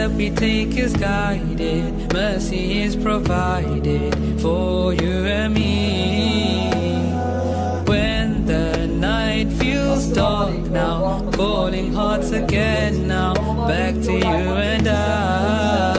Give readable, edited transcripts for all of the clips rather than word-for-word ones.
step we take is guided, mercy is provided for you and me. When the night feels dark now, calling hearts again now, back to you and I.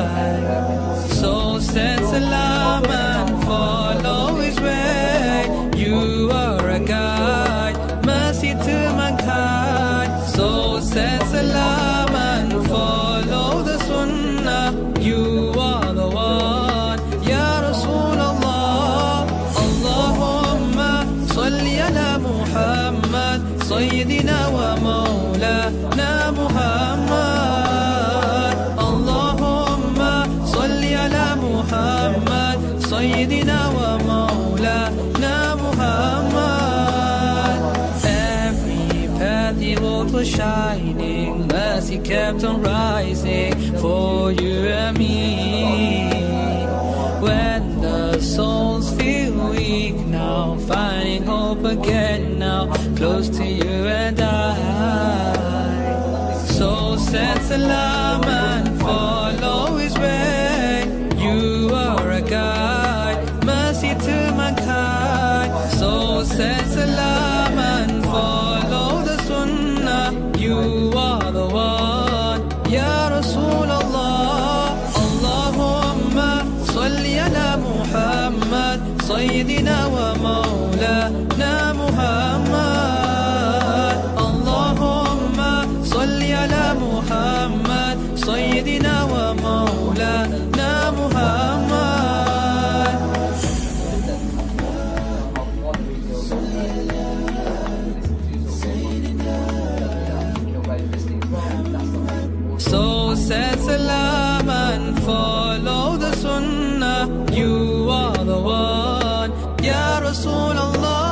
So send salam and follow his way. You are a guide, mercy to mankind. So send salam and follow the sunnah. You are the one, Ya Rasulullah. Allahumma salli ala Muhammad, Sayyidina wa Mawlana Muhammad. Allahumma salli ala Muhammad, Sayyidina wa Mawlana Muhammad. Every path he walked was shining, mercy kept on rising for you and me. When the souls feel weak now, finding hope again now, close to you and I. So send salam and follow his way. You are a guide, mercy to mankind. So send salam and follow the sunnah. You are the one, Ya Rasulullah. Allahumma salli ala Muhammad, Sayyidina wa Mawlana Muhammad. Allahumma salli ala Muhammad, Sayyidina wa Mawlana Muhammad. So send salam and follow the sunnah. You are the one, Ya Rasulullah.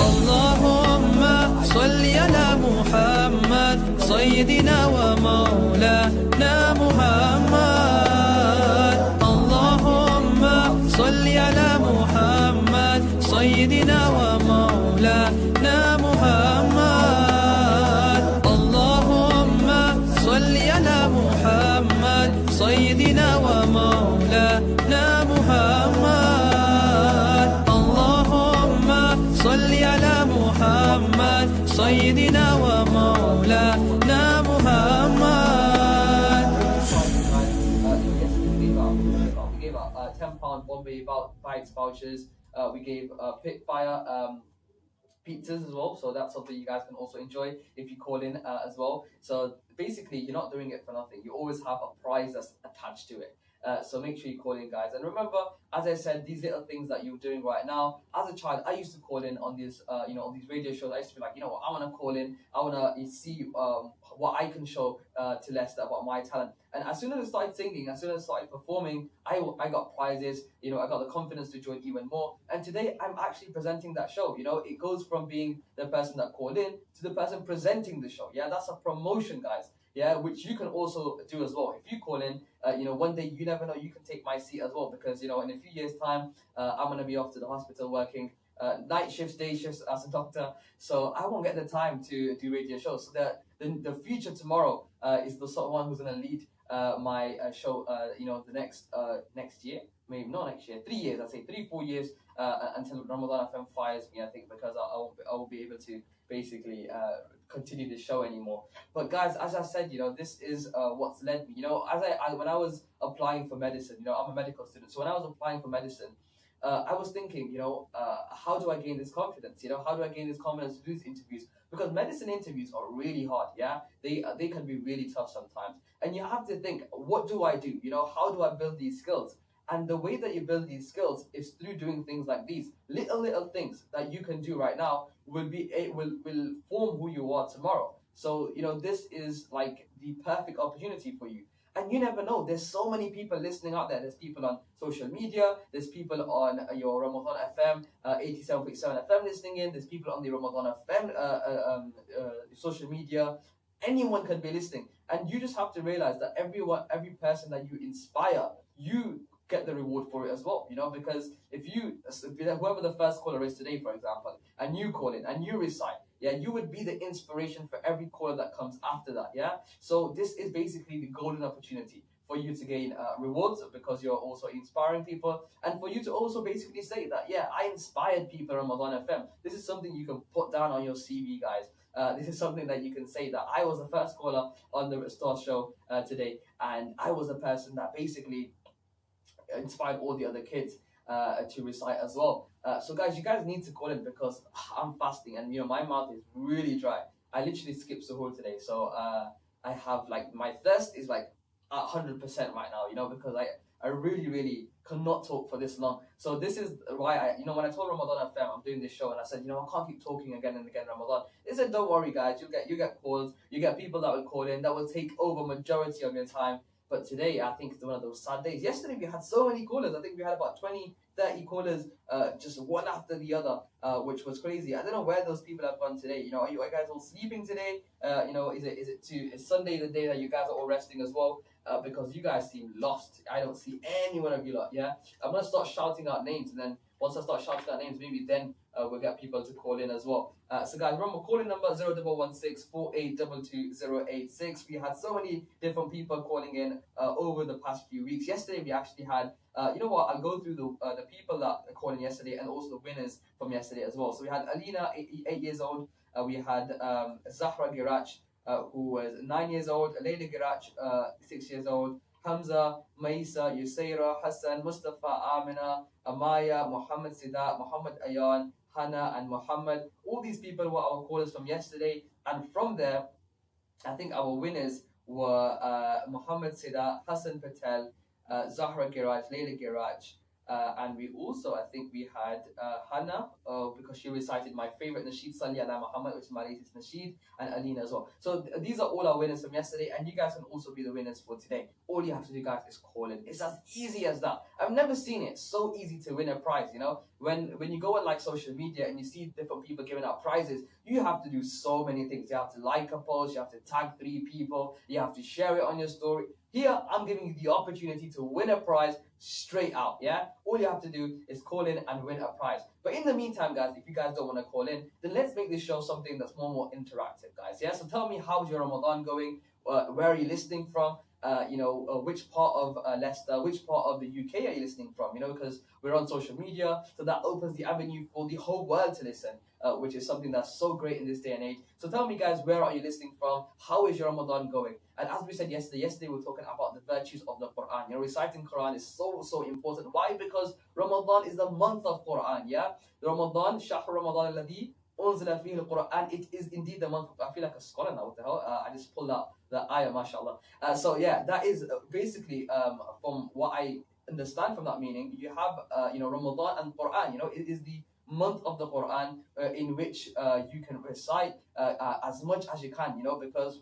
Allahumma salli ala Muhammad, Sayyidina wa Mawlana Muhammad. Allahumma salli ala Muhammad, Sayyidina wa Mawlana Muhammad. Allahumma salli ala Muhammad, Sayyidina wa Mawlana Muhammad. Allahumma salli ala Muhammad, Sayyidina wa Mawlana Muhammad. We gave out £10 Bombay Bites vouchers. We gave Pitfire pizzas as well, so that's something you guys can also enjoy if you call in as well. So basically, you're not doing it for nothing. You always have a prize that's attached to it. So make sure you call in, guys. And remember, as I said, these little things that you're doing right now. As a child, I used to call in on these, on these radio shows. I used to be like, you know what, I want to call in. I want to see what I can show to Leicester about my talent. And as soon as I started singing, as soon as I started performing, I got prizes. I got the confidence to join even more. And today, I'm actually presenting that show. It goes from being the person that called in to the person presenting the show. Yeah, that's a promotion, guys. Yeah, which you can also do as well. If you call in, one day, you never know, you can take my seat as well, because, in a few years' time, I'm going to be off to the hospital working night shifts, day shifts as a doctor. So I won't get the time to do radio shows. So the future tomorrow is the sort of one who's going to lead my show, the next year. Maybe not next year, 3 years, I'd say 3-4 years until Ramadan FM fires me, I think, because I won't be able to basically continue the show anymore. But guys, as I said, this is what's led me. When I was applying for medicine, I'm a medical student. So when I was applying for medicine, I was thinking, how do I gain this confidence? How do I gain this confidence to do these interviews? Because medicine interviews are really hard, yeah? They can be really tough sometimes. And you have to think, what do I do? How do I build these skills? And the way that you build these skills is through doing things like these. Little things that you can do right now will form who you are tomorrow. So, this is like the perfect opportunity for you. And you never know, there's so many people listening out there. There's people on social media, there's people on your Ramadan FM, 87.7 FM listening in, there's people on the Ramadan FM social media. Anyone can be listening. And you just have to realize that every person that you inspire, you get the reward for it as well, because if whoever the first caller is today, for example, and you call in and you recite, Yeah, you would be the inspiration for every caller that comes after that. Yeah, so this is basically the golden opportunity for you to gain rewards because you're also inspiring people, and for you to also basically say that, yeah, I inspired people on Ramadan FM. This is something you can put down on your CV, guys. This is something that you can say that I was the first caller on the Restore show today, and I was the person that basically inspired all the other kids to recite as well. So guys, you guys need to call in because I'm fasting and my mouth is really dry. I literally skipped suhoor today, so I have like my thirst is like 100% right now, because I really cannot talk for this long. So this is why when I told Ramadan FM I'm doing this show and I said, I can't keep talking again and again Ramadan. They said, don't worry guys, you get calls, you get people that will call in that will take over majority of your time. But today, I think it's one of those sad days. Yesterday, we had so many callers. I think we had about 20, 30 callers, just one after the other, which was crazy. I don't know where those people have gone today. Are you guys all sleeping today? Is Sunday the day that you guys are all resting as well? Because you guys seem lost. I don't see any one of you lot, yeah? I'm going to start shouting out names, and then once I start shouting out names, maybe then we'll get people to call in as well. So guys, remember, calling number 0116 4822 We had so many different people calling in over the past few weeks. Yesterday, we actually had, I'll go through the people that called in yesterday and also the winners from yesterday as well. So we had Alina, 8 years old. We had Zahra Girach, who was 9 years old. Layla Girach, 6 years old. Hamza, Maisa, Yusaira, Hassan, Mustafa, Amina, Amaya, Muhammad Sidat, Muhammad Ayan, Hannah, and Muhammad. All these people were our callers from yesterday, and from there, I think our winners were Muhammad Sidat, Hassan Patel, Zahra Giraj, Layla Giraj, and we also, I think we had Hannah, because she recited my favorite Nasheed, Salli ala Muhammad, which is my latest Nasheed, and Alina as well. So these are all our winners from yesterday, and you guys can also be the winners for today. All you have to do, guys, is call in. It's as easy as that. I've never seen it so easy to win a prize, When you go on like social media and you see different people giving out prizes, you have to do so many things. You have to like a post, you have to tag 3 people, you have to share it on your story. Here, I'm giving you the opportunity to win a prize straight out, yeah? All you have to do is call in and win a prize. But in the meantime, guys, if you guys don't want to call in, then let's make this show something that's more interactive, guys, yeah? So tell me, how's your Ramadan going? Where are you listening from? Which part of Leicester, which part of the UK are you listening from? Because we're on social media, so that opens the avenue for the whole world to listen, which is something that's so great in this day and age. So tell me, guys, where are you listening from? How is your Ramadan going? And as we said yesterday we were talking about the virtues of the Quran. Reciting Quran is so important. Why? Because Ramadan is the month of Quran, yeah? Ramadan, Shahr Ramadan alladhi unzila fihi al-Quran. It is indeed the month. I feel like a scholar now. What the hell? I just pulled out the ayah, mashallah. So yeah, that is basically from what I understand from that meaning. You have Ramadan and Quran. It is the month of the Quran in which you can recite as much as you can. Because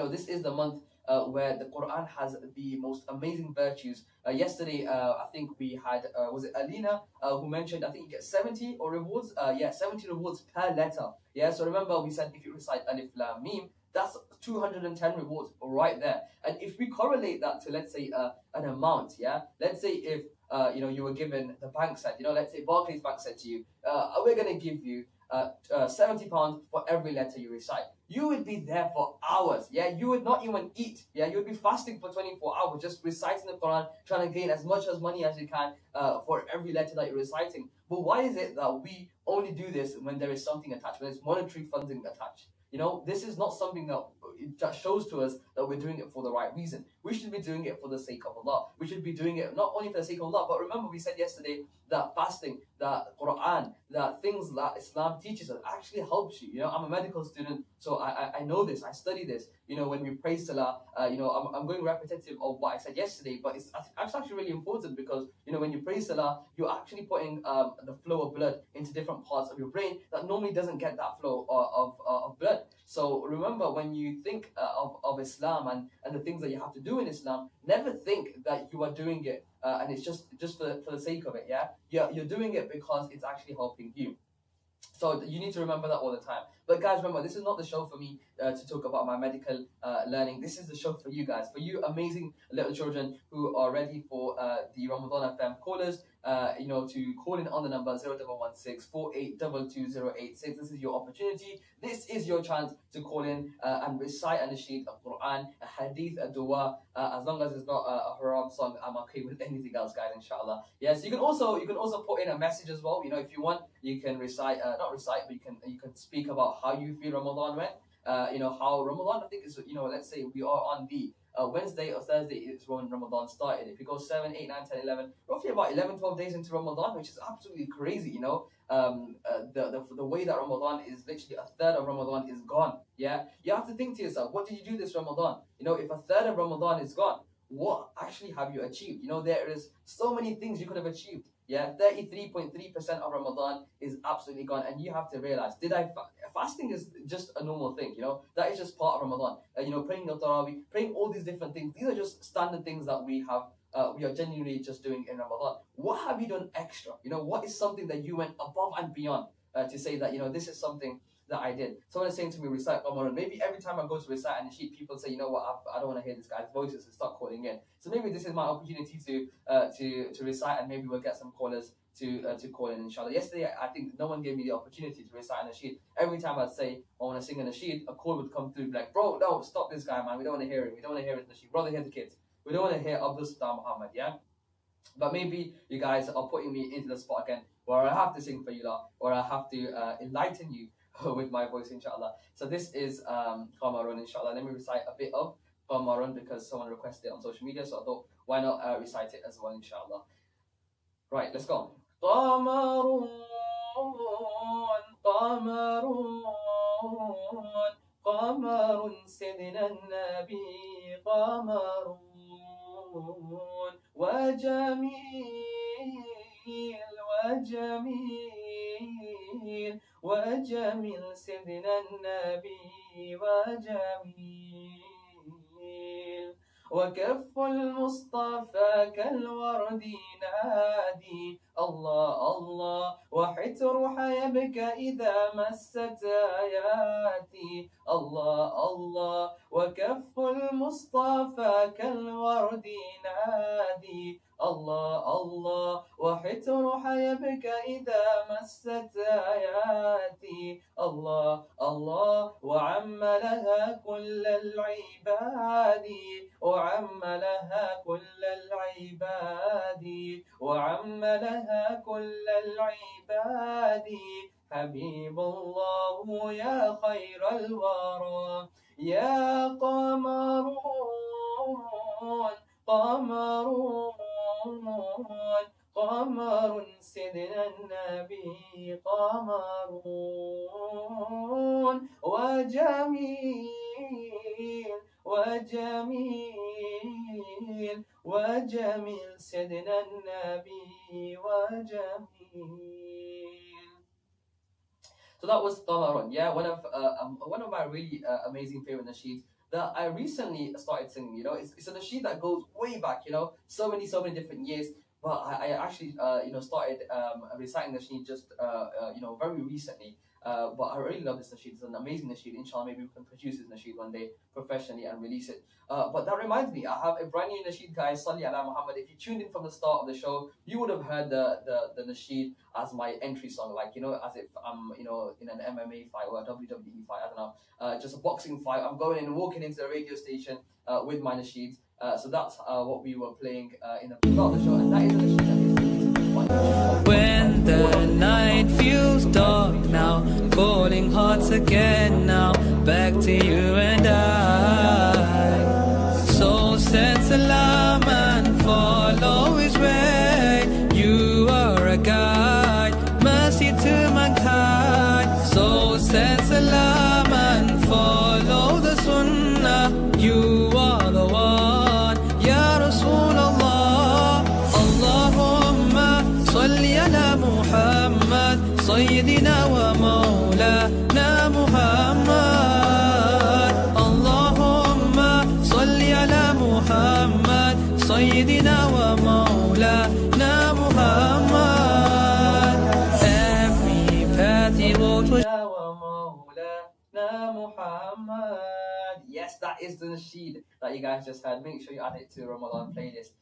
this is the month where the Quran has the most amazing virtues. Yesterday, I think we had, was it Alina who mentioned, I think you get 70 or rewards? 70 rewards per letter. Yeah, so remember we said if you recite Alif Lam Mim, that's 210 rewards right there. And if we correlate that to, let's say, an amount, yeah? Let's say if, you were given, the bank said, let's say Barclays Bank said to you, we're going to give you £70 for every letter you recite. You would be there for hours, yeah? You would not even eat, yeah? You would be fasting for 24 hours, just reciting the Quran, trying to gain as much as money as you can for every letter that you're reciting. But why is it that we only do this when there is something attached, when there's monetary funding attached? This is not something that shows to us that we're doing it for the right reason. We should be doing it for the sake of Allah. We should be doing it not only for the sake of Allah, but remember we said yesterday that fasting, that Quran, that things that Islam teaches us actually helps you. I'm a medical student, so I know this, I study this. When we pray Salah, I'm going repetitive of what I said yesterday, but it's actually really important because, when you pray Salah, you're actually putting the flow of blood into different parts of your brain that normally doesn't get that flow of blood. So remember, when you think of Islam and the things that you have to do in Islam, never think that you are doing it and it's just for the sake of it, yeah? You're doing it because it's actually helping you. So you need to remember that all the time. But guys, remember, this is not the show for me to talk about my medical learning. This is the show for you guys, for you amazing little children who are ready for the Ramadan FM callers. To call in on the number 0116 4822 This is your opportunity. This is your chance to call in and recite a nasheed, a Quran, a hadith, a dua. As long as it's not a haram song, I'm okay with anything else, guys. Inshallah. Yes, you can also put in a message as well. If you want, you can recite, not recite, but you can speak about how you feel Ramadan went. How Ramadan, I think is, let's say we are on the Wednesday or Thursday is when Ramadan started. If you go 7, 8, 9, 10, 11, roughly about 11, 12 days into Ramadan, which is absolutely crazy, the way that Ramadan is literally a third of Ramadan is gone. Yeah, you have to think to yourself, what did you do this Ramadan? If a third of Ramadan is gone, what actually have you achieved? There is so many things you could have achieved. Yeah, 33.3% of Ramadan is absolutely gone, and you have to realize, fasting is just a normal thing. That is just part of Ramadan. Praying the Tarawih, praying all these different things. These are just standard things that we have. We are genuinely just doing in Ramadan. What have you done extra? What is something that you went above and beyond to say that this is something that I did? Someone is saying to me, recite Ramadan. Maybe every time I go to recite and sheet, people say, I don't want to hear this guy's voices, and start calling in. So maybe this is my opportunity to recite, and maybe we'll get some callers to call in, inshallah. Yesterday, I think no one gave me the opportunity to recite a nasheed. Every time I'd say I want to sing a nasheed, a call would come through, like, bro, no, stop this guy, man. We don't want to hear him. We don't want to hear his nasheed. Rather hear the kids. We don't want to hear Abdul Sattar Muhammad, yeah? But maybe you guys are putting me into the spot again where I have to sing for you lot, or I have to enlighten you with my voice, inshallah. So this is Qamarun, inshallah. Let me recite a bit of Qamarun because someone requested it on social media, so I thought, why not recite it as well, inshallah. Right, let's go. Qamarun, Qamarun, Qamarun, Sayyidina Nabi, Qamarun, وجميل وجميل وجميل سيدنا النبي وجميل وكف المصطفى كالورد نادي الله الله وحتر حيبك إذا مست آياتي الله الله وكف المصطفى كالورد نادي الله الله وحتر حيبك إذا مست آياتي الله الله وعم لها كل العباد وعم لها كل العباد وعم لها كل العباد حبيب الله يا خير الورى يا قمرون قمرون قمر سيدنا النبي قمرون وجميل وجميل وجميل سيدنا النبي وجميل. So that was Qamarun, yeah, one of my really amazing favorite nasheeds that I recently started singing. It's a nasheed that goes way back, so many different years. But I actually started reciting the nasheed just very recently. But I really love this nasheed. It's an amazing nasheed. Inshallah, maybe we can produce this nasheed one day professionally and release it. But that reminds me, I have a brand new nasheed, guys. Salli ala Muhammad. If you tuned in from the start of the show, you would have heard the nasheed as my entry song, like as if I'm in an MMA fight or a WWE fight. I don't know, just a boxing fight. I'm going in and walking into the radio station with my nasheeds. So that's what we were playing in the start of the show, and that is a nasheed that is when the night feels dark now, calling hearts again now, back to you and I. So said salam and follow his way. You are a guide, mercy to mankind. So said salam and follow the sunnah. You are the one, Ya Rasulullah. Allahumma salli ala Muhammad, Sayyidina wa Mawlana Muhammad. Allahumma salli ala Muhammad, Sayyidina wa Mawlana Muhammad. Every path he walked was Yes, that is the nasheed that you guys just heard. Make sure you add it to the Ramadan playlist.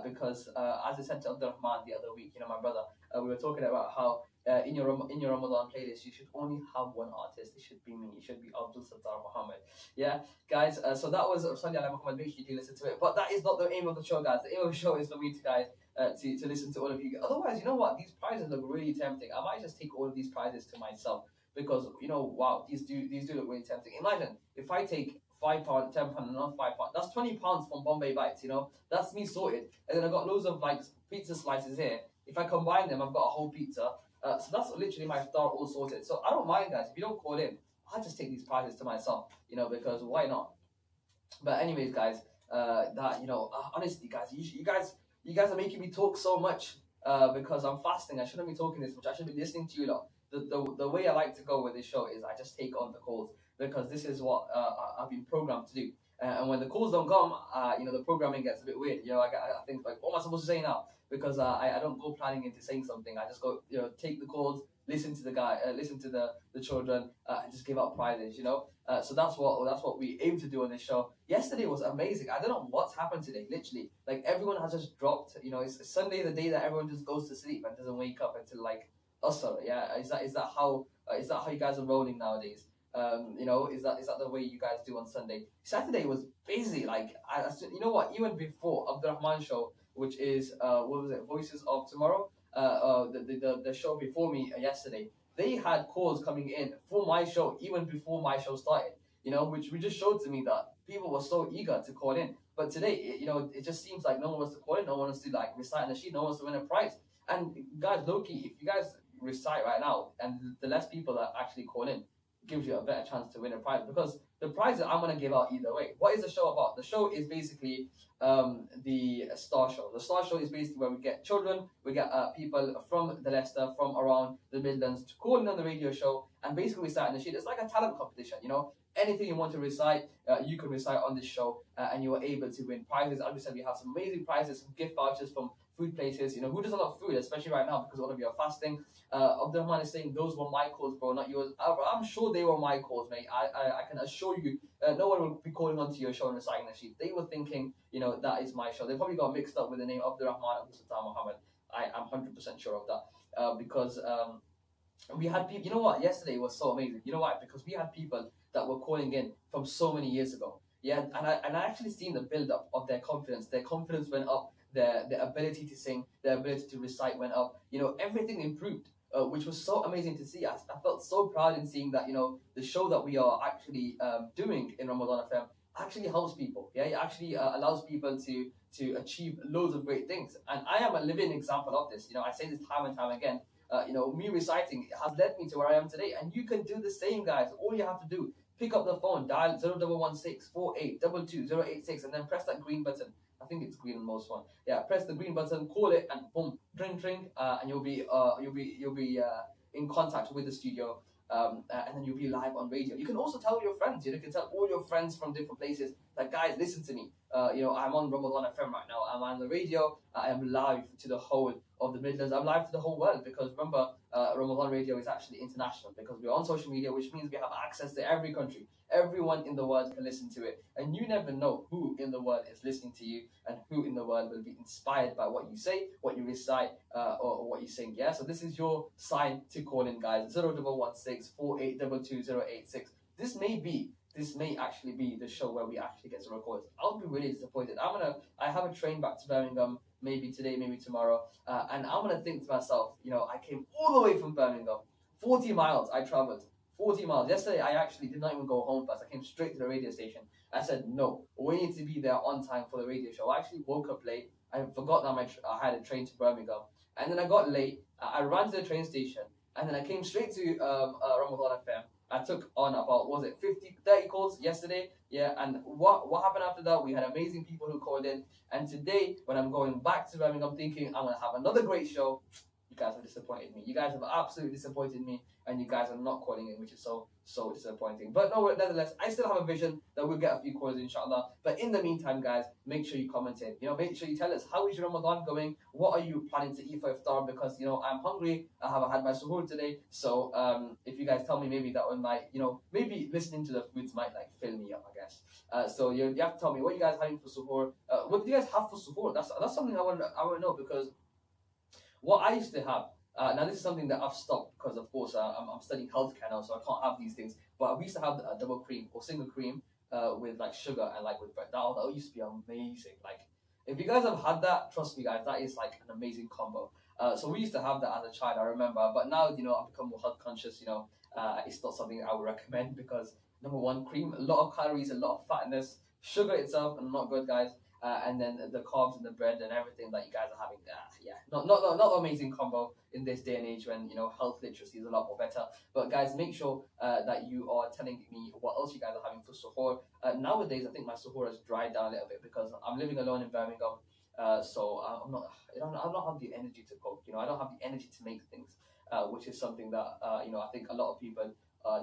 Because as I said to Abdul Rahman the other week, my brother, we were talking about how in your Ramadan playlist you should only have one artist. It should be me. It should be Abdul Sattar Muhammad. Yeah, guys. So that was Salli ala Muhammad. Make sure you do listen to it. But that is not the aim of the show, guys. The aim of the show is for me to guys to listen to all of you. Otherwise, you know what? These prizes look really tempting. I might just take all of these prizes to myself because wow, these do look really tempting. Imagine if I take £5, £10, and not £5. That's £20 from Bombay Bites. That's me sorted. And then I got loads of pizza slices here. If I combine them, I've got a whole pizza. So that's literally my iftar all sorted. So I don't mind, guys. If you don't call in, I'll just take these prizes to myself. Because why not? But anyways, guys, honestly, guys, you guys are making me talk so much because I'm fasting. I shouldn't be talking this much. I should be listening to you lot. The way I like to go with this show is I just take on the calls because this is what I've been programmed to do. And when the calls don't come, the programming gets a bit weird. I think what am I supposed to say now? Because I don't go planning into saying something. I just go, take the calls, listen to the guy, listen to the children, and just give out prizes. So that's what we aim to do on this show. Yesterday was amazing. I don't know what's happened today. Literally, everyone has just dropped. It's Sunday, the day that everyone just goes to sleep and doesn't wake up until Usr. Yeah, is that how you guys are rolling nowadays? Is that the way you guys do on Sunday? Saturday was busy. Even before Abdul Rahman show, which is what was it, Voices of Tomorrow, the show before me yesterday, they had calls coming in for my show even before my show started. Which just showed to me that people were so eager to call in. But today, it just seems like no one wants to call in, no one wants to recite the sheet, no one wants to win a prize. And guys, low-key, if you guys recite right now, and the less people that actually call in, gives you a better chance to win a prize, because the prize that I'm going to give out either way. What is the show about? The show is basically the Star Show. The Star Show is basically where we get children, we get people from the Leicester, from around the Midlands to call in on the radio show and basically recite in the sheet. It's like a talent competition, Anything you want to recite, you can recite on this show, and you are able to win prizes. As we said, we have some amazing prizes, some gift vouchers from food places. Who doesn't love food, especially right now because all of you are fasting. Abdul Rahman is saying those were my calls, bro, not yours. I'm sure they were my calls, mate. I can assure you, no one will be calling onto your show and reciting the sheet. They were thinking, that is my show. They probably got mixed up with the name Abdul Rahman Abdul Sattar Muhammad. I'm 100% sure of that because we had people. You know what? Yesterday was so amazing. You know why? Because we had people that were calling in from so many years ago. Yeah, and I actually seen the build up of their confidence. Their confidence went up. Their ability to sing, their ability to recite went up. Everything improved, which was so amazing to see. I felt so proud in seeing that. The show that we are actually doing in Ramadan FM actually helps people. Yeah, it actually allows people to achieve loads of great things. And I am a living example of this. I say this time and time again. Me reciting has led me to where I am today, and you can do the same, guys. All you have to do, pick up the phone, dial 0116 4822 086, and then press that green button. I think it's green on most one. Yeah, press the green button, call it, and boom, ring, and you'll be in contact with the studio, and then you'll be live on radio. You can also tell your friends. You can tell all your friends from different places that, guys, listen to me. I'm on Ramadan FM right now. I'm on the radio. I am live to the whole of the Midlands. I'm live to the whole world because remember, Ramadan radio is actually international because we're on social media, which means we have access to every country. Everyone in the world can listen to it, and you never know who in the world is listening to you and who in the world will be inspired by what you say, what you recite, or what you sing. Yeah, so this is your sign to call in, guys. 0116 4822 086. This may actually be the show where we actually get to record. I'll be really disappointed. I have a train back to Birmingham, maybe today, maybe tomorrow, and I'm gonna think to myself, I came all the way from Birmingham, 40 miles I traveled. 40 miles. Yesterday, I actually did not even go home first. I came straight to the radio station. I said, no, we need to be there on time for the radio show. I actually woke up late. I forgot that I had a train to Birmingham. And then I got late. I ran to the train station. And then I came straight to Ramadan FM. I took on about, 30 calls yesterday. Yeah, and what happened after that? We had amazing people who called in. And today, when I'm going back to Birmingham thinking I'm going to have another great show, you guys have disappointed me. You guys have absolutely disappointed me, and you guys are not calling in, which is so so disappointing. But no, nevertheless, I still have a vision that we'll get a few callers, inshallah. But in the meantime, guys, make sure you comment in. Make sure you tell us, how is your Ramadan going? What are you planning to eat for iftar? Because I'm hungry. I haven't had my suhoor today. So if you guys tell me, maybe that one might, maybe listening to the foods might like fill me up, I guess. So you have to tell me what you guys having for suhoor. What do you guys have for suhoor? That's something I want to know, because what I used to have. Now this is something that I've stopped because, of course, I'm studying healthcare now, so I can't have these things. But we used to have a double cream or single cream with like sugar and like with bread. That used to be amazing. Like, if you guys have had that, trust me, guys, that is like an amazing combo. So we used to have that as a child, I remember. But now, I've become more health conscious. It's not something I would recommend, because number one, cream, a lot of calories, a lot of fatness, sugar itself, and not good, guys. And then the carbs and the bread and everything that you guys are having, not amazing combo in this day and age when health literacy is a lot more better. But guys, make sure that you are telling me what else you guys are having for suhoor. Nowadays, I think my suhoor has dried down a little bit because I'm living alone in Birmingham, so I don't have the energy to cook. I don't have the energy to make things, which is something that I think a lot of people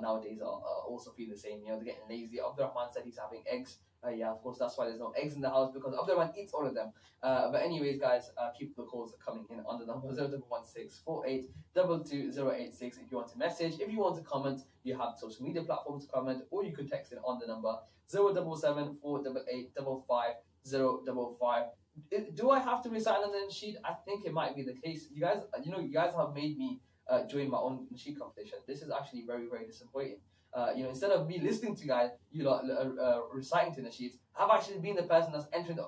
nowadays are also feel the same. They're getting lazy. Abdurrahman said he's having eggs. Yeah, of course, that's why there's no eggs in the house, because Abdurrahman eats all of them. But anyways, guys, keep the calls coming in on the number 0116 if you want to message. If you want to comment, you have social media platforms to comment, or you can text it on the number 077 Do I have to recite another nasheed? I think it might be the case. You guys have made me join my own nasheed competition. This is actually very, very disappointing. Instead of me listening to guys, reciting to nasheeds, I've actually been the person that's entering the.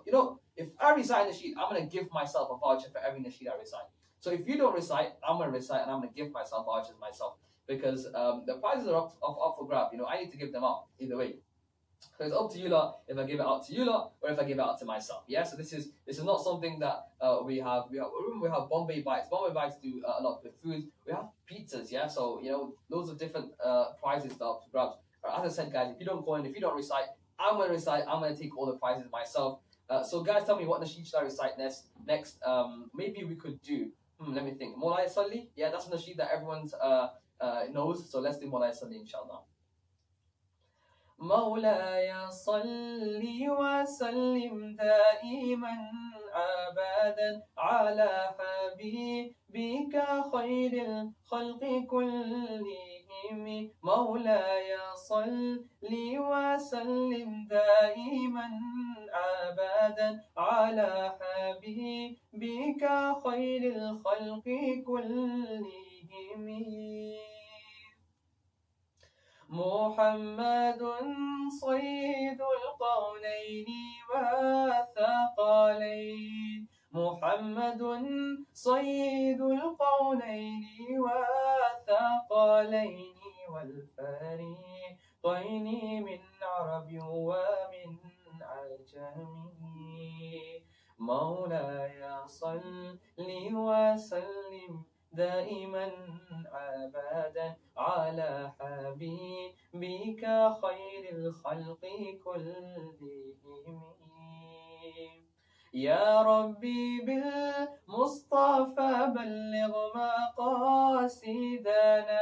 If I recite a nasheed, I'm gonna give myself a voucher for every nasheed I recite. So if you don't recite, I'm gonna recite, and I'm gonna give myself vouchers myself, because the prizes are up for grab. I need to give them out either way. So it's up to you lot if I give it out to you lot or if I give it out to myself. Yeah. So this is not something that we have. We have Bombay Bites. Bombay Bites do a lot with food. We have pizzas. Yeah. So loads of different prizes that are up for grabs. As I said, guys, if you don't call in, if you don't recite, I'm gonna recite. I'm gonna take all the prizes myself. So guys, tell me what nasheed should I recite next. Maybe we could do. Let me think. Molay Salli. Yeah, that's a nasheed that everyone's knows. So let's do Molay Salli, inshallah. مولاي صل وسلم دائما أبدا على حبيبك خير الخلق كلهم مولاي صل وسلم دائما أبدا على حبيبك خير الخلق كلهم محمد صيد القونين والثقلين محمد صيد القونين والثقلين والفريقين من عرب ومن عجم مولاي صل وسلم دائما أبدا على حبيبك خير الخلق كلهم يا ربي بالمصطفى بلغ مقاصدنا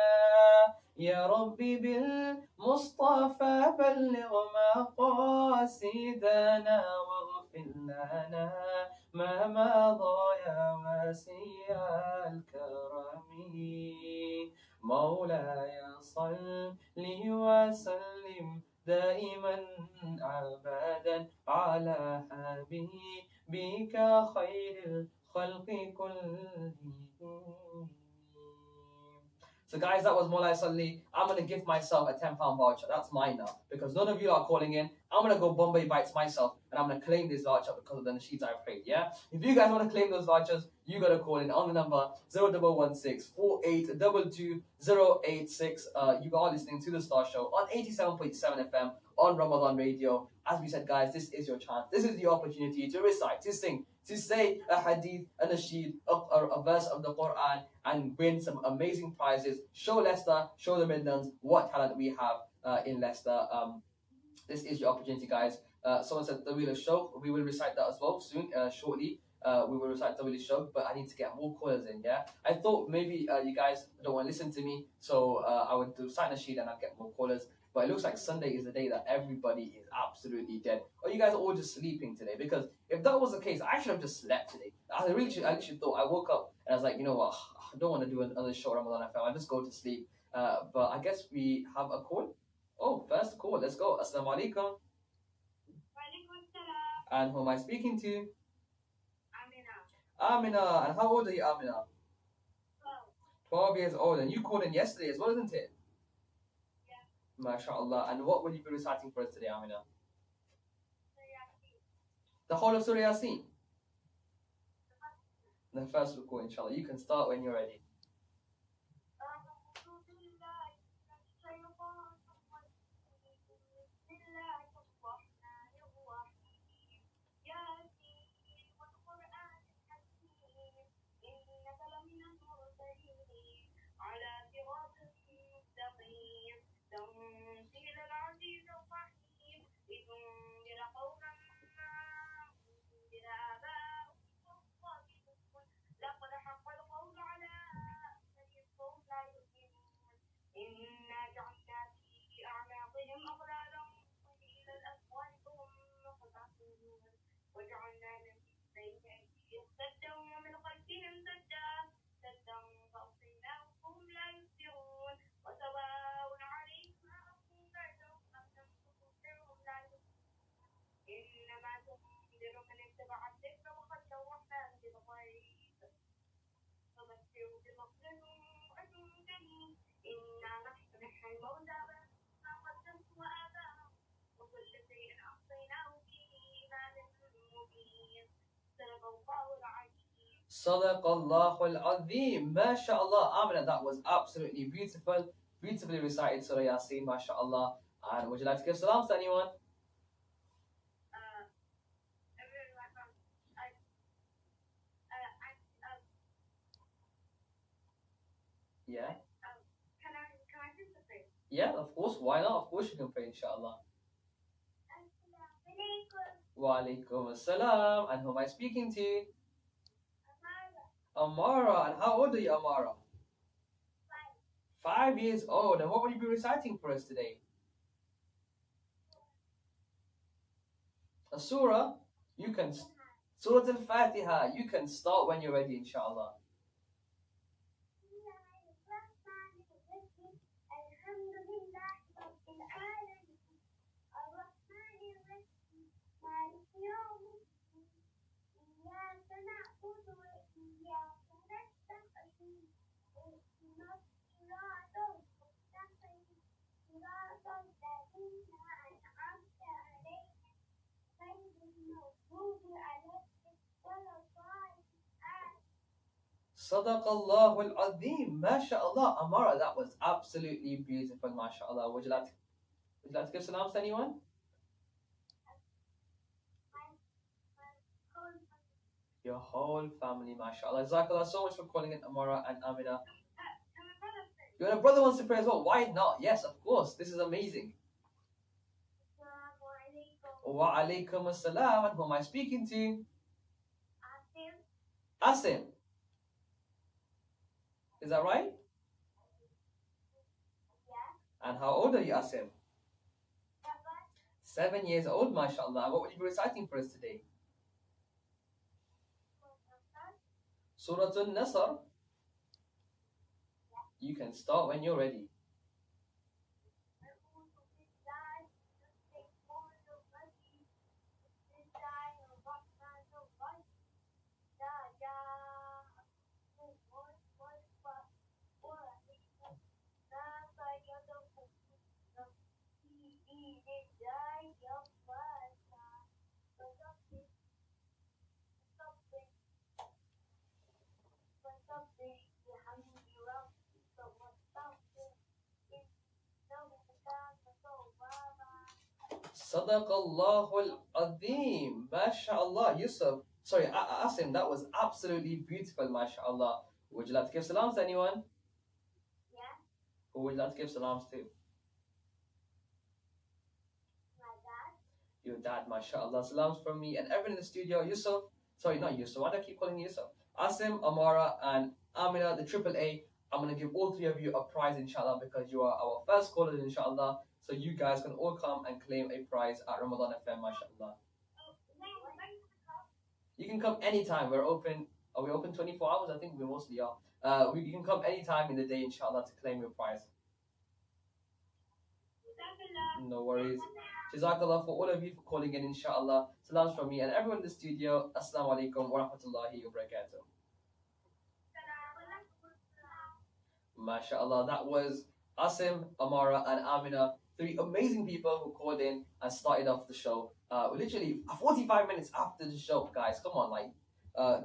يا ربي بالمصطفى بلغ مقاصدنا واغفر لنا ما مضى يا واسع الكرم مولاي صل وسلم دائما أبدا على حبيبك خير الخلق كلهم. So guys, that was Molay Salli. I'm going to give myself a £10 voucher. That's mine now. Because none of you are calling in. I'm going to go Bombay Bites myself. And I'm going to claim this voucher because of the nasheeds I've played. Yeah? If you guys want to claim those vouchers, you got to call in on the number 0116 4822 you are listening to The Star Show on 87.7 FM on Ramadan Radio. As we said, guys, this is your chance. This is the opportunity to recite, to sing, to say a hadith, a nasheed, a verse of the Quran, and win some amazing prizes. Show Leicester, show the Midlands what talent we have in Leicester. This is your opportunity, guys. Someone said the wheel of show. We will recite that as well soon, shortly. we will recite Tawili Shog, but I need to get more callers in, yeah? I thought maybe you guys don't want to listen to me, so I would do recite Nasheed and I'll get more callers. But it looks like Sunday is the day that everybody is absolutely dead. Or you guys are all just sleeping today. Because if that was the case, I should have just slept today. I literally thought, I woke up and I was like, you know what, I don't want to do another show Ramadan FM. I'll just go to sleep. But I guess we have a call. Oh, first call. Let's go. Assalamu alaikum. And who am I speaking to? Amina. And how old are you, Amina? 12 years old. And you called in yesterday as well, isn't it? MashaAllah. And what will you be reciting for us today, Amina? The whole of Surah Yasin? The first ruku, inshallah. You can start when you're ready. Sadaqallahu al-Azim. MashaAllah. Amina, that was absolutely beautiful. Beautifully recited Surah Yasin, MashaAllah. And would you like to give salams to anyone? Yeah. Can I participate? Yeah, of course. Why not? Of course you can pray, inshallah. Wa alaikum assalam. And who am I speaking to? Amara. And how old are you, Amara? 5 years old. And what will you be reciting for us today? A surah? You can. Surah Al-Fatiha. You can start when you're ready, inshallah. Sadaqallahu al-Azim. MashaAllah. Amara, that was absolutely beautiful, MashaAllah. Would you like to give salams to anyone? Your whole family, MashaAllah. Jazakallah so much for calling in, Amara and Amina. Your brother wants to pray as well. Why not? Yes, of course. This is amazing. Wa alaikum assalam. And who am I speaking to? Asim. Is that right? Yeah. And how old are you, Asim? 7 years old, MashaAllah. What will you be reciting for us today? Surah Al-Nasr. You can start when you're ready. Sadaqallahu al-Azim. MashaAllah. Yusuf. Sorry, Asim, that was absolutely beautiful, MashaAllah. Would you like to give salams to anyone? Yeah. Who would you like to give salams to? My dad. Your dad, MashaAllah. Salams from me and everyone in the studio. Yusuf, Sorry, not Yusuf. Why do I keep calling you Yusuf? Asim, Amara, and Amina, the triple A. I'm gonna give all three of you a prize, inshallah, because you are our first callers, inshallah. So you guys can all come and claim a prize at Ramadan FM, mashallah. You can come anytime. We're open. Are we open 24 hours? I think we mostly are. You can come anytime in the day, inshallah, to claim your prize. No worries. Jazakallah for all of you for calling in, inshallah. Salams from me and everyone in the studio. Assalamu alaikum wa rahmatullahi wa barakatuh. MashaAllah, that was Asim, Amara, and Amina, three amazing people who called in and started off the show. Literally 45 minutes after the show, guys. Come on, like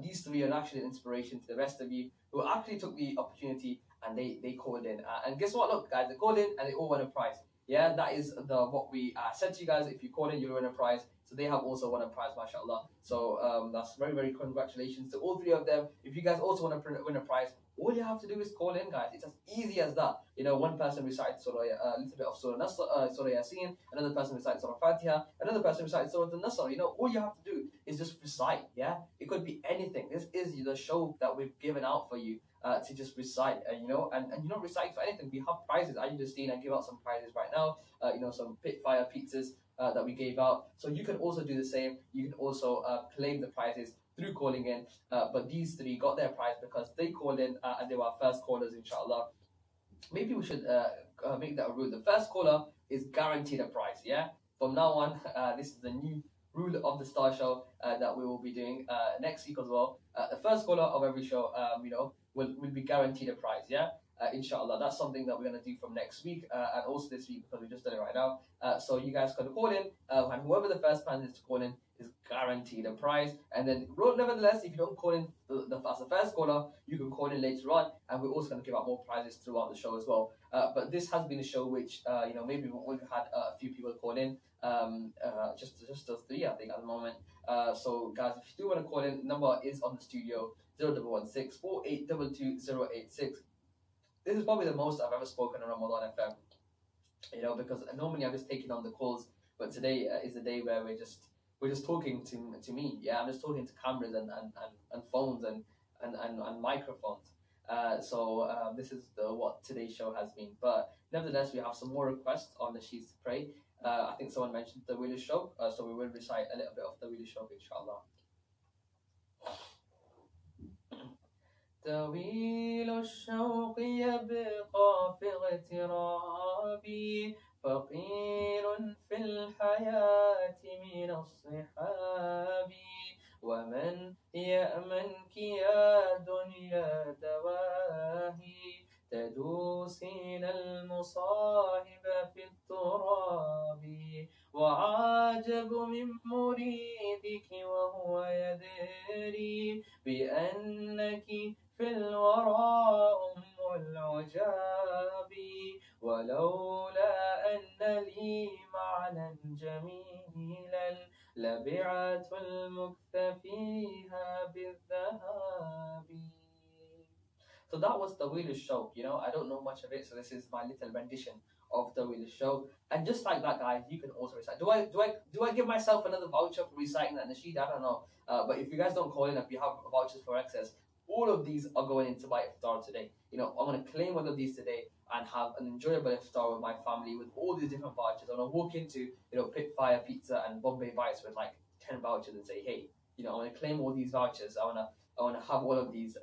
these three are actually an inspiration to the rest of you who actually took the opportunity and they called in. And guess what? Look, guys, they called in and they all won a prize. Yeah, that is what we said to you guys. If you call in, you'll win a prize. So they have also won a prize, mashallah. So that's very, very congratulations to all three of them. If you guys also want to win a prize, all you have to do is call in, guys. It's as easy as that. You know, one person recites Surah, a little bit of Surah Yasin, another person recites Surah Fatiha, another person recites Surah Al-Nasr. You know, all you have to do is just recite, yeah? It could be anything. This is the show that we've given out for you to just recite, you know, and you don't recite for anything. We have prizes. I just seen, I give out some prizes right now, you know, some Pitfire pizzas that we gave out. So you can also do the same. You can also claim the prizes through calling in, but these three got their prize because they called in and they were our first callers, inshallah. Maybe we should make that a rule. The first caller is guaranteed a prize, yeah? From now on, this is the new rule of the Star Show that we will be doing next week as well. The first caller of every show, you know, will be guaranteed a prize, yeah? Inshallah, that's something that we're going to do from next week and also this week because we just done it right now. So you guys can call in, and whoever the first person is to call in is guaranteed a prize. And then, nevertheless, if you don't call in as the first caller, you can call in later on, and we're also going to give out more prizes throughout the show as well. But this has been a show which, you know, maybe we've had a few people call in, just those three, I think, at the moment. So, guys, if you do want to call in, number is on the studio 0116 4822 086. This is probably the most I've ever spoken on Ramadan FM, you know, because normally I'm just taking on the calls, but today is the day where we're just talking to me. Yeah, I'm just talking to cameras and phones and microphones. So this is what today's show has been. But nevertheless, we have some more requests on the sheets to pray. I think someone mentioned the Wheeler Show, so we will recite a little bit of the Wheeler Show, inshallah. طويل الشوق يبقى في اغترابي فقير في الحياة من الصحاب ومن يأمنك يا دنيا دواهي تدوسين المصاحب في التراب وعجب من مريدك وهو يدري بأنك في الورى أم العجاب ولولا أن لي معنى جميلا لبعت المكث فيها بالذهاب. So that was the Wheeler Show. You know, I don't know much of it, so this is my little rendition of the Wheeler Show. And just like that, guys, you can also recite. Do I give myself another voucher for reciting that nasheed? I don't know. But if you guys don't call in, if you have vouchers for excess, all of these are going into my iftar today. You know, I'm gonna claim one of these today and have an enjoyable iftar with my family with all these different vouchers. I'm gonna walk into, you know, Pitfire Pizza and Bombay Bites with like 10 vouchers and say, hey, you know, I'm gonna claim all these vouchers. I wanna have all of these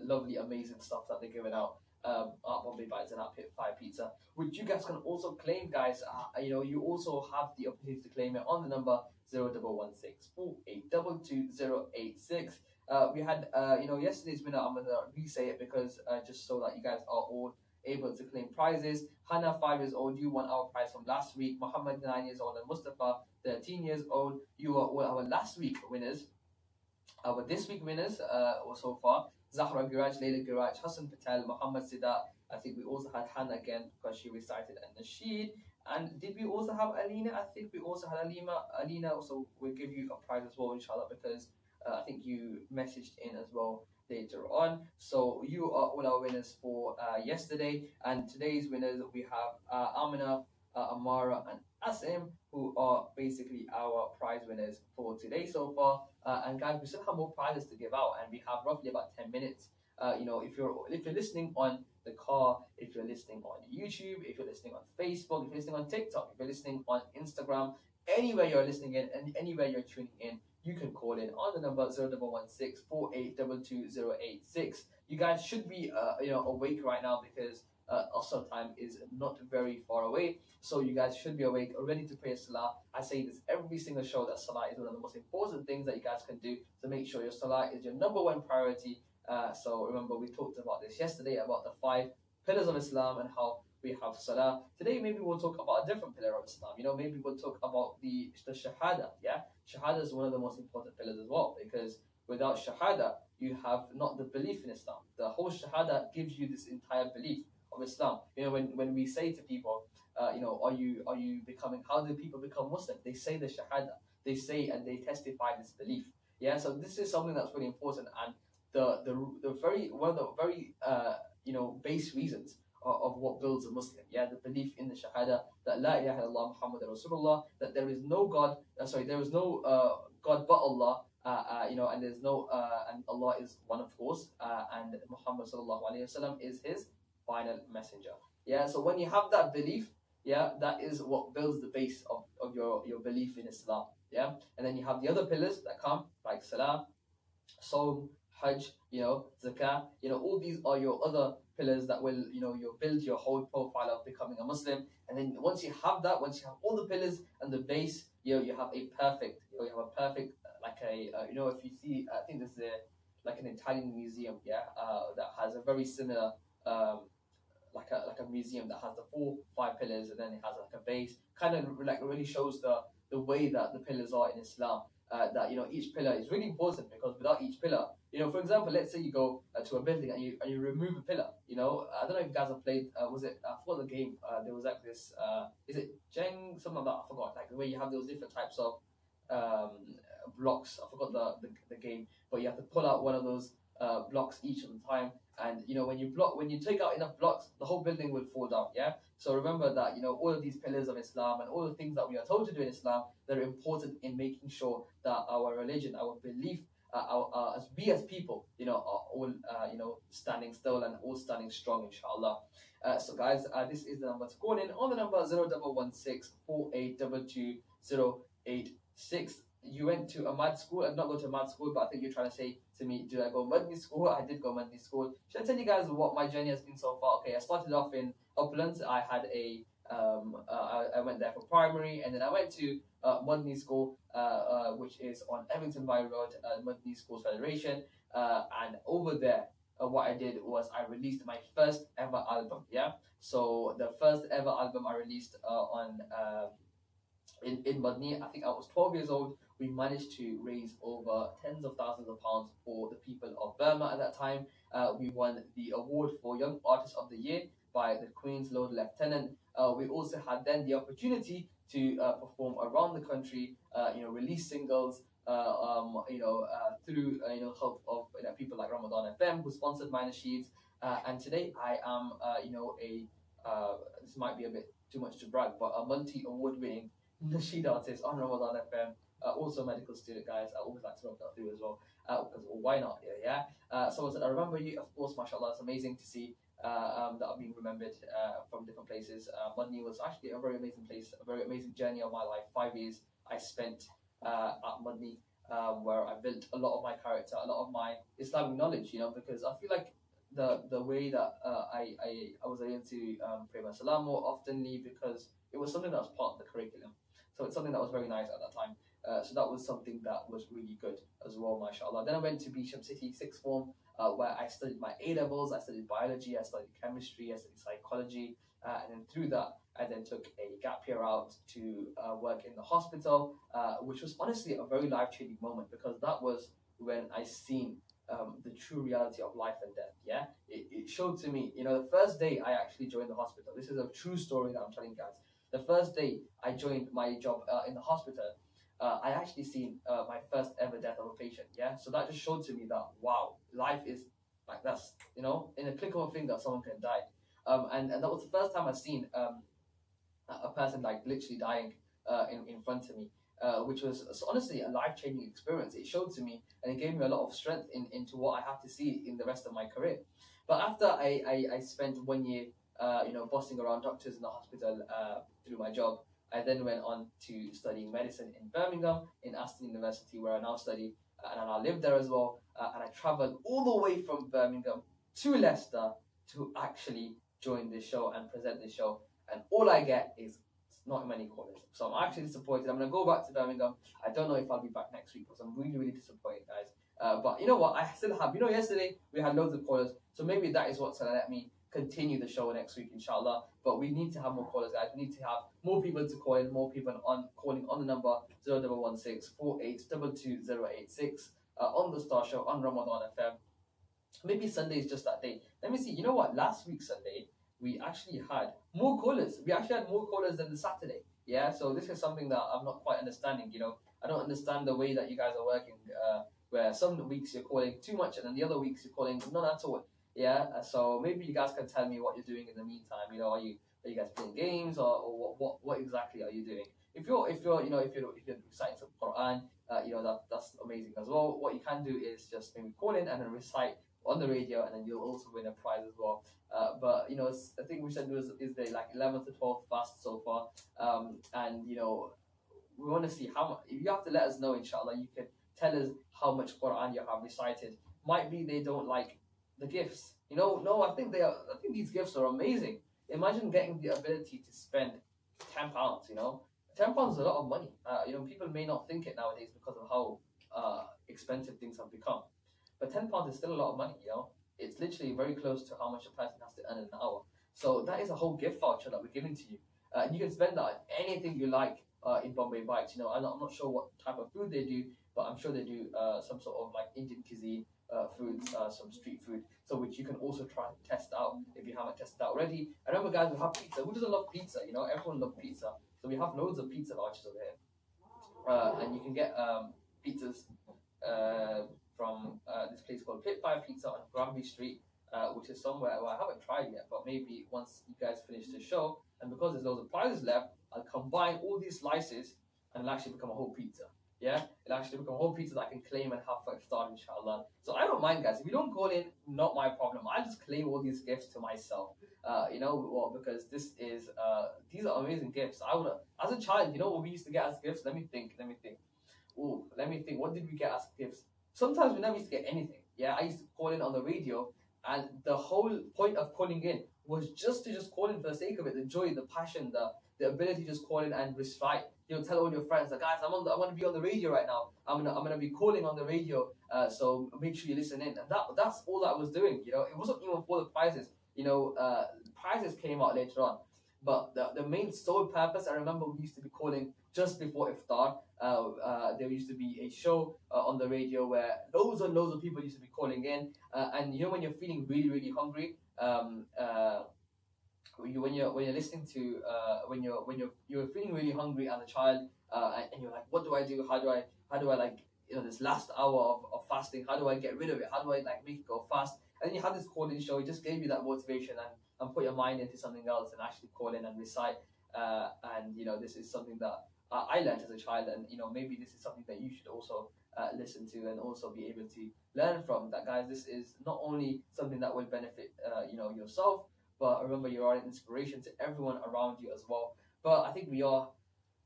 lovely, amazing stuff that they're giving out at Bombay Bites and at Pitfire Pizza, which you guys can also claim, guys. You know, you also have the opportunity to claim it on the number 0116 4822 086. We had, you know, yesterday's winner. I'm gonna re-say it because just so that you guys are all able to claim prizes. Hannah, 5 years old, you won our prize from last week. Muhammad, 9 years old, and Mustafa, 13 years old. You are all our last week winners. Our this week winners so far: Zahra Giraj, Layla Giraj, Hassan Patel, Muhammad Sidat. I think we also had Hannah again because she recited an nasheed. And did we also have Alina? I think we also had Alina also will give you a prize as well, inshallah, because I think you messaged in as well later on. So you are all our winners for yesterday. And today's winners, we have Amina, Amara, and Asim, who are basically our prize winners for today so far. And guys, we still have more prizes to give out, and we have roughly about 10 minutes. If you're listening on the car, if you're listening on YouTube, if you're listening on Facebook, if you're listening on TikTok, if you're listening on Instagram, anywhere you're listening in and anywhere you're tuning in, you can call in on the number 0116 You guys should be awake right now because Asr time is not very far away. So you guys should be awake, ready to pray Salah. I say this every single show that Salah is one of the most important things that you guys can do to make sure your Salah is your number one priority. So remember, we talked about this yesterday about the 5 pillars of Islam and how we have Salah. Today maybe we'll talk about a different pillar of Islam. Maybe we'll talk about the Shahada. Yeah, Shahada is one of the most important pillars as well, because without Shahada you have not the belief in Islam. The whole Shahada gives you this entire belief of Islam. When we say to people, are you becoming? How do people become Muslim? They say the Shahada. They say and they testify this belief. Yeah, so this is something that's really important, and the very one of the very base reasons of what builds a Muslim. Yeah, the belief in the Shahada, that La ilaha illallah Muhammad Rasulullah, that there is no God. There is no God but Allah. And there's no and Allah is one, of course, and Muhammad sallallahu alaihi wasallam is his final messenger. Yeah, so when you have that belief, yeah, that is what builds the base of your belief in Islam. Yeah, and then you have the other pillars that come, like Salah, Sawm, Hajj, Zakah, all these are your other pillars that will, you build your whole profile of becoming a Muslim. And then once you have that, once you have all the pillars and the base, you have a perfect, like a, if you see, I think there's like an Italian museum, yeah, that has a very similar, like a museum that has the 5 pillars, and then it has like a base, kind of like really shows the way that the pillars are in Islam. That each pillar is really important, because without each pillar, for example, let's say you go to a building and you remove a pillar. I don't know if you guys have played. Was it? I forgot the game. There was like this. Is it Jeng? Something like that. I forgot. Like where you have those different types of blocks. I forgot the game, but you have to pull out one of those blocks each of the time. And when you take out enough blocks, the whole building will fall down. Yeah. So remember that all of these pillars of Islam and all the things that we are told to do in Islam, they're important in making sure that our religion, our belief, as we as people, are all standing still and all standing strong, inshallah. So guys, this is the number to call in on the number 0116 You went to a mad school. I did not go to a mad school, but I think you're trying to say to me, did I go Madni school? I did go Madni school. Should I tell you guys what my journey has been so far? Okay, I started off in Uplands. I had I went there for primary, and then I went to Madni School, which is on Evington By Road, Madni Schools Federation. And over there, what I did was I released my first ever album. Yeah, so the first ever album I released in Madni. I think I was 12 years old. We managed to raise over tens of thousands of pounds for the people of Burma at that time. We won the award for Young Artist of the Year by the Queen's Lord Lieutenant. We also had then the opportunity to perform around the country, release singles, through help of people like Ramadan FM, who sponsored my nasheeds. And today I am this might be a bit too much to brag, but a multi-award winning nasheed artist on Ramadan FM. Also a medical student, guys. I always like to rub that through as well, because why not? Someone said, I remember you. Of course, mashallah, it's amazing to see that I've been remembered from different places. Madni was actually a very amazing place, a very amazing journey of my life. 5 years I spent at Madni, where I built a lot of my character, a lot of my Islamic knowledge, because I feel like the way that I was able to pray my salam more oftenly, because it was something that was part of the curriculum. So it's something that was very nice at that time. So that was something that was really good as well, mashallah. Then I went to Bisham City, sixth form, where I studied my A-levels, I studied biology, I studied chemistry, I studied psychology, and then through that, I then took a gap year out to work in the hospital, which was honestly a very life-changing moment, because that was when I seen the true reality of life and death. Yeah, it showed to me, the first day I actually joined the hospital. This is a true story that I'm telling you guys. The first day I joined my job in the hospital, I actually seen my first ever death of a patient. Yeah, so that just showed to me that wow, life is like that's in a click of a finger someone can die. And that was the first time I seen a person like literally dying in front of me, which was honestly a life changing experience. It showed to me and it gave me a lot of strength into what I have to see in the rest of my career. But after I spent 1 year, bossing around doctors in the hospital through my job, I then went on to studying medicine in Birmingham, in Aston University, where I now study, and I live there as well. And I traveled all the way from Birmingham to Leicester to actually join this show and present this show. And all I get is not many callers. So I'm actually disappointed. I'm going to go back to Birmingham. I don't know if I'll be back next week because I'm really, really disappointed, guys. But you know what? I still have, yesterday we had loads of callers. So maybe that is what's going to let me continue the show next week, inshallah. But we need to have more callers, guys. We need to have more people to call in, more people calling on the number 0116 4822086 on the Star Show on Ramadan FM. Maybe Sunday is just that day. Let me see. You know what? Last week Sunday we actually had more callers. We actually had more callers than the Saturday. Yeah. So this is something that I'm not quite understanding. I don't understand the way that you guys are working. Where some weeks you're calling too much, and then the other weeks you're calling none at all. Yeah. So maybe you guys can tell me what you're doing in the meantime. Are you guys playing games, or what exactly are you doing? If you're reciting some Quran, that's amazing as well. What you can do is just maybe call in and then recite on the radio, and then you'll also win a prize as well. But I think we said is the like 11th to 12th fast so far, and we want to see how much. If you have to let us know, inshallah, you can tell us how much Quran you have recited. Might be they don't like the gifts. No, I think I think these gifts are amazing. Imagine getting the ability to spend £10. £10 is a lot of money. People may not think it nowadays because of how expensive things have become. But £10 is still a lot of money. It's literally very close to how much a person has to earn in an hour. So that is a whole gift voucher that we're giving to you. You can spend that on anything you like in Bombay Bites. I'm not sure what type of food they do, but I'm sure they do some sort of like Indian cuisine foods, some street food, so which you can also try and test out if you haven't tested out already. And remember, guys, we have pizza. Who doesn't love pizza? Everyone loves pizza. So we have loads of pizza vouchers over here, and you can get pizzas from this place called Pit 5 Pizza on Granby Street, which is somewhere I haven't tried yet, but maybe once you guys finish the show, and because there's loads of prizes left, I'll combine all these slices and it'll actually become a whole pizza. Yeah, it'll actually become a whole pizza that I can claim and have for iftar, inshallah. So I don't mind, guys. If you don't call in, not my problem. I just claim all these gifts to myself. Because these are amazing gifts. I would, as a child, what we used to get as gifts. Let me think. Let me think. What did we get as gifts? Sometimes we never used to get anything. Yeah, I used to call in on the radio, and the whole point of calling in was just to call in for the sake of it, the joy, the passion, the ability to just call in and recite. Tell all your friends, like, guys, I want to be on the radio right now. I'm gonna be calling on the radio. So make sure you listen in. And that's all that I was doing. It wasn't even for the prizes. Prizes came out later on. But the main sole purpose, I remember we used to be calling just before iftar. There used to be a show on the radio where loads and loads of people used to be calling in. And when you're feeling really, really hungry, when you're listening to when you're feeling really hungry as a child, and you're like, what do I do? How do I like this last hour of fasting? How do I get rid of it? How do I like make it go fast? And then you have this call-in show. It just gave you that motivation and put your mind into something else and actually call in and recite. And this is something that I learned as a child, and maybe this is something that you should also listen to and also be able to learn from. That, guys, this is not only something that will benefit yourself, but remember, you are an inspiration to everyone around you as well. But I think we are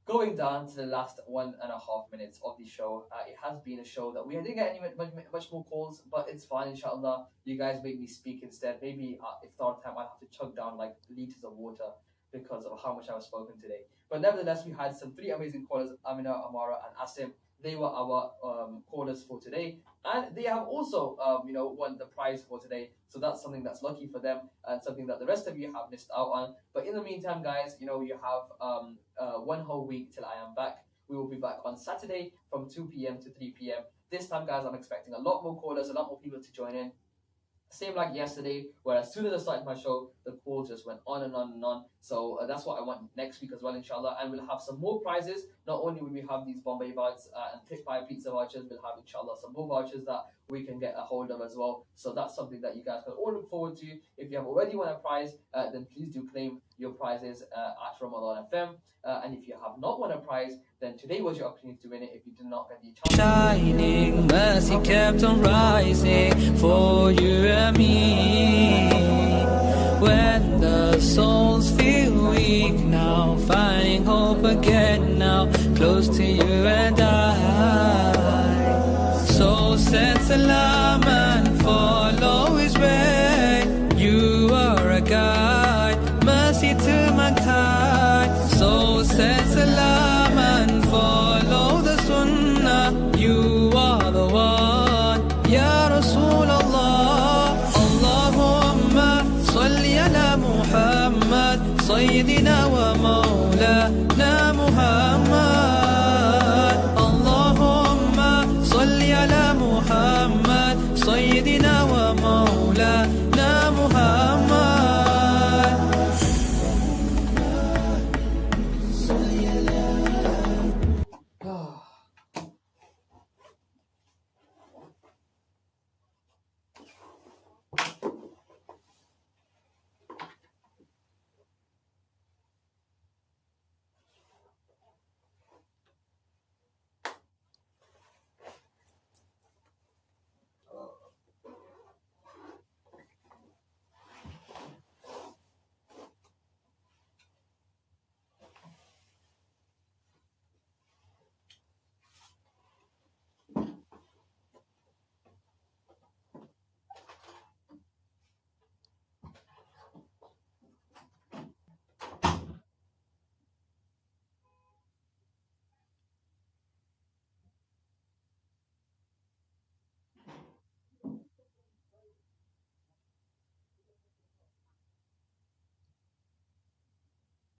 going down to the last 1.5 minutes of the show. It has been a show that we didn't get any much more calls, but it's fine, inshallah. You guys made me speak instead. Maybe iftar time I'll have to chug down like liters of water because of how much I was spoken today. But nevertheless, we had some 3 amazing callers, Amina, Amara, and Asim. They were our callers for today, and they have also won the prize for today. So that's something that's lucky for them, and something that the rest of you have missed out on. But in the meantime, guys, you have 1 whole week till I am back. We will be back on Saturday from 2 p.m. to 3 p.m. This time, guys, I'm expecting a lot more callers, a lot more people to join in. Same like yesterday, where as soon as I started my show, the calls just went on and on and on. So that's what I want next week as well, inshallah. And we'll have some more prizes. Not only will we have these Bombay Bites and Pit 5 pizza vouchers, we'll have, inshallah, some more vouchers that we can get a hold of as well. So that's something that you guys can all look forward to. If you have already won a prize, then please do claim your prizes at Ramadan FM. And if you have not won a prize, then today was your opportunity to win it if you did not get the chance. Shining, mercy kept on rising for you and me. When the souls feel weak now, finding hope again now, close to you and I. Soul sets alive.